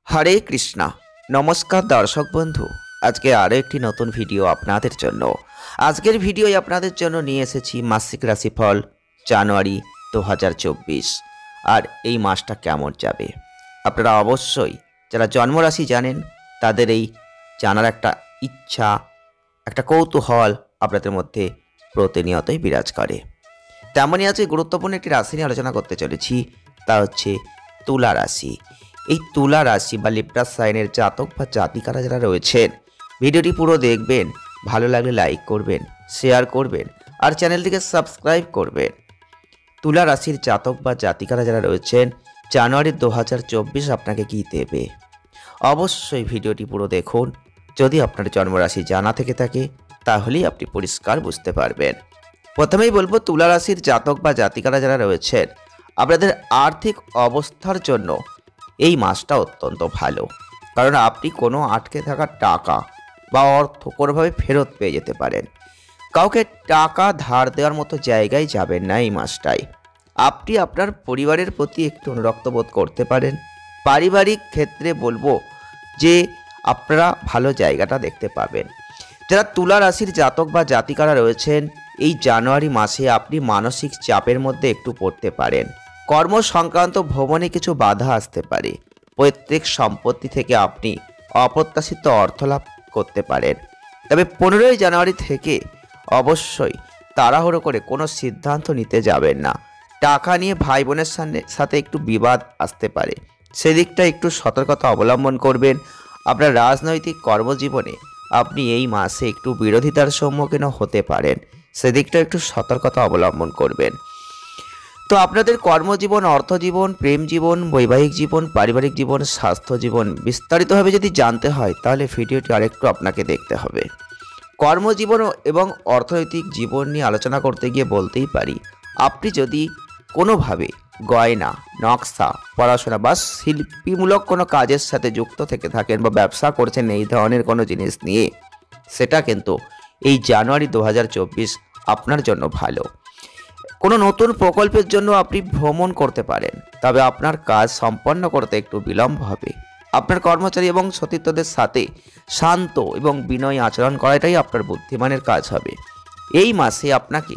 হরে কৃষ্ণা। নমস্কার দর্শক বন্ধু, আজকে আরও একটি নতুন ভিডিও আপনাদের জন্য। আজকের ভিডিওয় আপনাদের জন্য নিয়ে এসেছি মাসিক রাশিফল জানুয়ারি 2024। আর এই মাসটা কেমন যাবে আপনারা অবশ্যই যারা জন্মরাশি জানেন তাদের এই জানার একটা ইচ্ছা, একটা কৌতূহল আপনাদের মধ্যে প্রতিনিয়তই বিরাজ করে। তেমনই আজকে গুরুত্বপূর্ণ একটি রাশি নিয়ে আলোচনা করতে চলেছি, তা হচ্ছে তুলা রাশি। এই তুলা রাশি বা লিব্রা সাইনের জাতক বা জাতিকারা যারা রয়েছেন, ভিডিওটি পুরো দেখবেন, ভালো লাগলে লাইক করবেন, শেয়ার করবেন আর চ্যানেলটিকে সাবস্ক্রাইব করবেন। তুলা রাশির জাতক বা জাতিকারা যারা রয়েছেন, জানুয়ারি 2024 আপনাকে কি দেবে অবশ্যই ভিডিওটি পুরো দেখুন। যদি আপনার জন্মরাশি জানা থেকে থাকে তাহলেই আপনি পরিষ্কার বুঝতে পারবেন। প্রথমেই বলবো, তুলা রাশির জাতক বা জাতিকারা যারা রয়েছেন, আপনাদের আর্থিক অবস্থার জন্য এই মাসটা অত্যন্ত ভালো, কারণ আপনি কোনো আটকে থাকা টাকা বা অর্থ কোনোভাবে ফেরত পেয়ে যেতে পারেন। কাউকে টাকা ধার দেওয়ার মতো জায়গায় যাবেন না এই মাসটায়। আপনি আপনার পরিবারের প্রতি একটু অনুরক্ত বোধ করতে পারেন। পারিবারিক ক্ষেত্রে বলবো যে আপনারা ভালো জায়গাটা দেখতে পাবেন। যারা তুলা রাশির জাতক বা জাতিকারা রয়েছেন, এই জানুয়ারি মাসে আপনি মানসিক চাপের মধ্যে একটু পড়তে পারেন। কর্ম সংক্রান্ত ভ্রমণে কিছু বাধা আসতে পারে। পৈতৃক সম্পত্তি থেকে আপনি অপ্রত্যাশিত অর্থ লাভ করতে পারেন। তবে 15ই জানুয়ারি থেকে অবশ্যই তাড়াহুড়ো করে কোনো সিদ্ধান্ত নিতে যাবেন না। টাকা নিয়ে ভাই বোনের সাথে একটু বিবাদ আসতে পারে, সেদিকটা একটু সতর্কতা অবলম্বন করবেন। আপনার রাজনৈতিক কর্মজীবনে আপনি এই মাসে একটু বিরোধিতার সম্মুখীন হতে পারেন, সেদিকটা একটু সতর্কতা অবলম্বন করবেন। তো আপনাদের কর্মজীবন, অর্থজীবন, প্রেম জীবন, বৈবাহিক জীবন, পারিবারিক জীবন, স্বাস্থ্য জীবন বিস্তারিতভাবে যদি জানতে হয় তাহলে ভিডিওটি আরেকটু আপনাকে দেখতে হবে। কর্মজীবন এবং অর্থনৈতিক জীবন নিয়ে আলোচনা করতে গিয়ে বলতেই পারি, আপনি যদি কোনোভাবে গয়না, নকশা, পড়াশোনা বা শিল্পীমূলক কোনো কাজের সাথে যুক্ত থেকে থাকেন বা ব্যবসা করছেন এই ধরনের কোনো জিনিস নিয়ে, সেটা কিন্তু এই জানুয়ারি 2024 আপনার জন্য ভালো। কোনো নতুন প্রকল্পের জন্য আপনি ভ্রমণ করতে পারেন, তবে আপনার কাজ সম্পন্ন করতে একটু বিলম্ব হবে। আপনার কর্মচারী এবং সতীর্থদের সাথে শান্ত এবং বিনয়ী আচরণ করাটাই আপনার বুদ্ধিমানের কাজ হবে। এই মাসে আপনাকে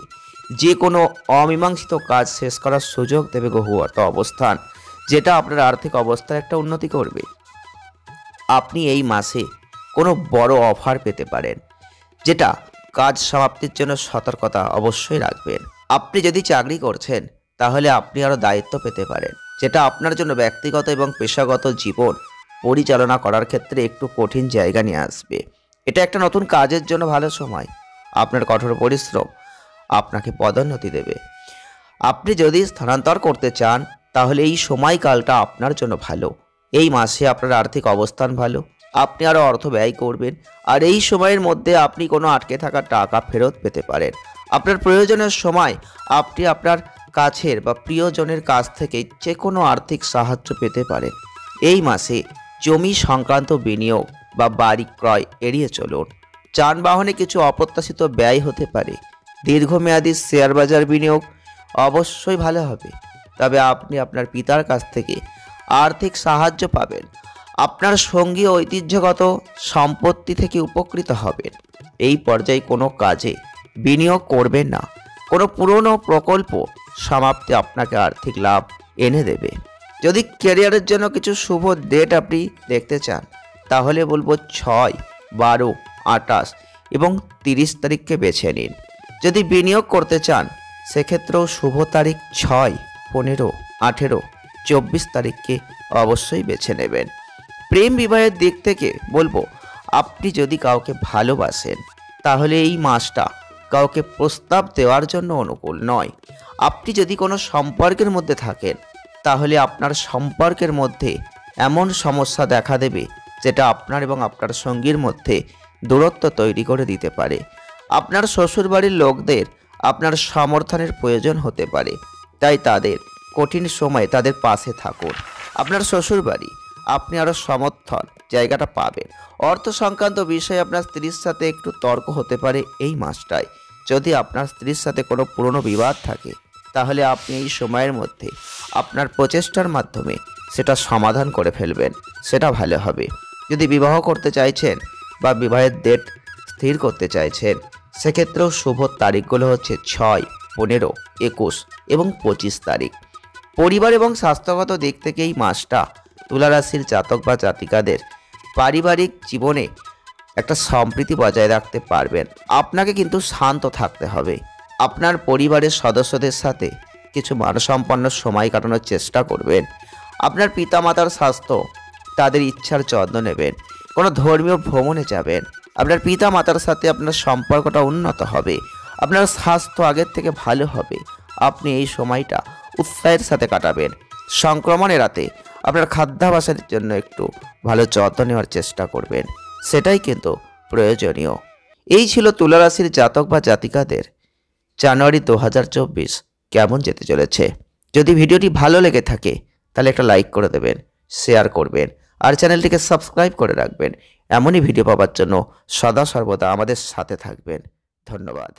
যে কোনো অমীমাংসিত কাজ শেষ করার সুযোগ দেবে গ্রহগত অবস্থান, যেটা আপনার আর্থিক অবস্থার একটা উন্নতি করবে। আপনি এই মাসে কোনো বড় অফার পেতে পারেন, যেটা কাজ সমাপ্তির জন্য সতর্কতা অবশ্যই রাখবেন। আপনি যদি চাকরি করছেন তাহলে আপনি আরও দায়িত্ব পেতে পারেন, যেটা আপনার জন্য ব্যক্তিগত এবং পেশাগত জীবন পরিচালনা করার ক্ষেত্রে একটু কঠিন জায়গা নিয়ে আসবে। এটা একটা নতুন কাজের জন্য ভালো সময়। আপনার কঠোর পরিশ্রম আপনাকে পদোন্নতি দেবে। আপনি যদি স্থানান্তর করতে চান তাহলে এই সময়কালটা আপনার জন্য ভালো। এই মাসে আপনার আর্থিক অবস্থান ভালো, আপনি আরও অর্থ ব্যয় করবেন, আর এই সময়ের মধ্যে আপনি কোনো আটকে থাকা টাকা ফেরত পেতে পারেন। আপনার প্রয়োজনের সময় আপনি আপনার কাছের বা প্রিয়জনের কাছ থেকে যে কোনো আর্থিক সাহায্য পেতে পারেন। এই মাসে জমি সংক্রান্ত বিনিয়োগ বা বাড়ি ক্রয় এড়িয়ে চলুন। যানবাহনে কিছু অপ্রত্যাশিত ব্যয় হতে পারে। দীর্ঘমেয়াদী শেয়ার বাজার বিনিয়োগ অবশ্যই ভালো হবে, তবে আপনি আপনার পিতার কাছ থেকে আর্থিক সাহায্য পাবেন। আপনার সঙ্গী ঐতিহ্যগত সম্পত্তি থেকে উপকৃত হবেন। এই পর্যায়ে কোনো কাজে বিনিয়োগ করবেন না। কোনো পুরনো প্রকল্প সমাপ্তি আপনাকে আর্থিক লাভ এনে দেবে। যদি ক্যারিয়ারের জন্য কিছু শুভ ডেট আপনি দেখতে চান তাহলে বলবো 6, 12, 28 এবং 30 তারিখকে বেছে নিন। যদি বিনিয়োগ করতে চান সেক্ষেত্রেও শুভ তারিখ 6, 15, 18, 24 তারিখকে অবশ্যই বেছে নেবেন। প্রেম বিবাহের দিক থেকে বলবো, আপনি যদি কাউকে ভালোবাসেন তাহলে এই মাসটা কাউকে প্রস্তাব দেওয়ার জন্য অনুকূল নয়। আপনি যদি কোনো সম্পর্কের মধ্যে থাকেন তাহলে আপনার সম্পর্কের মধ্যে এমন সমস্যা দেখা দেবে যেটা আপনার এবং আপনার সঙ্গীর মধ্যে দূরত্ব তৈরি করে দিতে পারে। আপনার শ্বশুরবাড়ির লোকদের আপনার সমর্থনের প্রয়োজন হতে পারে, তাই তাদের কঠিন সময়ে তাদের পাশে থাকুন। আপনার শ্বশুরবাড়ি আপনি আরও সমর্থন জায়গাটা পাবেন। অর্থ সংক্রান্ত বিষয়ে আপনার স্ত্রীর সাথে একটু তর্ক হতে পারে এই মাসটায়। যদি আপনার স্ত্রীর সাথে কোনো পুরনো বিবাদ থাকে তাহলে আপনি এই সময়ের মধ্যে আপনার প্রচেষ্টার মাধ্যমে সেটা সমাধান করে ফেলবেন, সেটা ভালো হবে। যদি বিবাহ করতে চাইছেন বা বিবাহের ডেট স্থির করতে চাইছেন, সেক্ষেত্রেও শুভ তারিখগুলো হচ্ছে 6, 15, 21 এবং 25 তারিখ। পরিবার এবং স্বাস্থ্যগত দিক থেকে এই মাসটা তুলা রাশির জাতক বা জাতিকাদের পারিবারিক জীবনে একটা সম্প্রীতি বজায় রাখতে পারবেন। আপনাকে কিন্তু শান্ত থাকতে হবে। আপনার পরিবারের সদস্যদের সাথে কিছু মানসম্পন্ন সময় কাটানোর চেষ্টা করবেন। আপনার পিতামাতার স্বাস্থ্য, তাদের ইচ্ছার যত্ন নেবেন। কোনো ধর্মীয় ভ্রমণে যাবেন। আপনার পিতামাতার সাথে আপনার সম্পর্কটা উন্নত হবে। আপনার স্বাস্থ্য আগের থেকে ভালো হবে। আপনি এই সময়টা উৎসাহের সাথে কাটাবেন। সংক্রমণ এড়াতে আপনার খাদ্যাভ্যাসের জন্য একটু ভালো যত্ন নেওয়ার চেষ্টা করবেন, সেটাই কিন্তু প্রয়োজনীয়। এই ছিল তুলা রাশির জাতক বা জাতিকাদের জানুয়ারি 2024 কেমন যেতে চলেছে। যদি ভিডিওটি ভালো লেগে থাকে তাহলে একটা লাইক করে দেবেন, শেয়ার করবেন আর চ্যানেলটিকে সাবস্ক্রাইব করে রাখবেন। এমনই ভিডিও পাওয়ার জন্য সদা সর্বদা আমাদের সাথে থাকবেন। ধন্যবাদ।